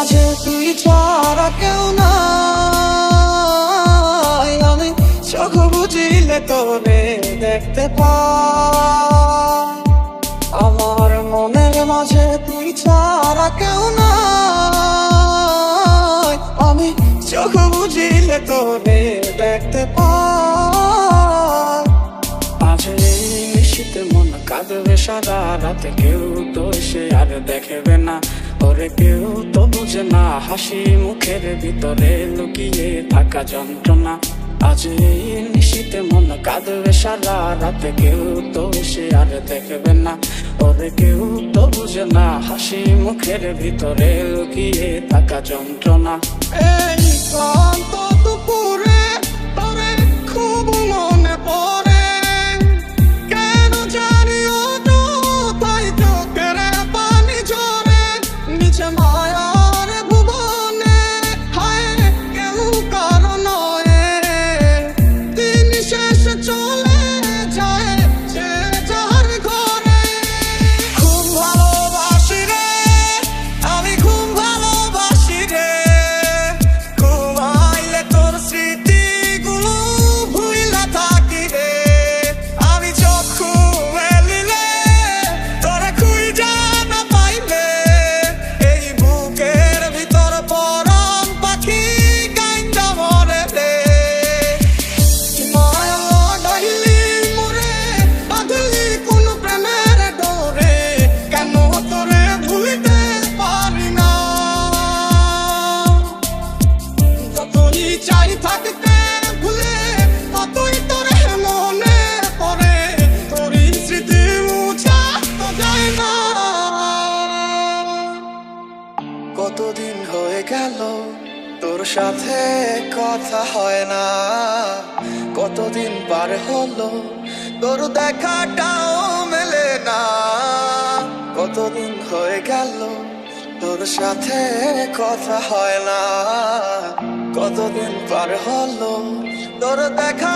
মাঝে তুই ছাড়া কেউ নাই, আমি চোখ বুঝিলে তোরে দেখতে পাই। আমার মনের মাঝে তুই ছাড়া কেউ নাই, আমি চোখ বুঝিলে তোরে দেখতে পাই। মাঝে এই নিশীতে মন কাঁদবে সারা রাতে, কেউ তো এসে আর দেখবে না ওরে, কেউ তো বুঝে না হাসি মুখের ভিতরে লুকিয়ে থাকা যন্ত্রণা। আজ এই নিশীতে মন কাঁদবে সারা রাতে, কেউ তো এসে আর দেখবে না ওরে, কেউ তো বুঝে না হাসি মুখের ভিতরে লুকিয়ে থাকা যন্ত্রণা। এই ক্লান্ত দুপুরে তোরে খুব মনে পড়ে, কেন জানিও তো তাই চোখের পানি ঝরে। নিচে মায়ার ভুবনে হায় কেউ কারো নয়, দিন শেষে চলে যায় যে যার ঘরে। খুব ভালোবাসি রে, আমি খুব ভালোবাসি রে, ঘুমাইলে তোর স্মৃতিগুলো ভুইলা থাকি রে। আমি চক্ষু মেলিলে তোরে খুঁজা না পাইলে, এই বুকের ভিতর পরাণ পাখি গাইন্দা মরে রে। মায়া লাগাইলি মোরে, বাঁধলি কোন প্রেমের ডোরে, কেন তোরে ভুলিতে পারি না। যতই চাই থাকতে ভুলে, ততই তোরে মনে পড়ে, তোরই স্মৃতি মুছা তো যায় না। কতদিন হয়ে গেল তোর সাথে কথা হয় না, কতদিন পার হলো তোর দেখাটাও মেলে না। কতদিন হয়ে গেল তোর সাথে কথা হয় না, কতদিন পার হলো তোর দেখা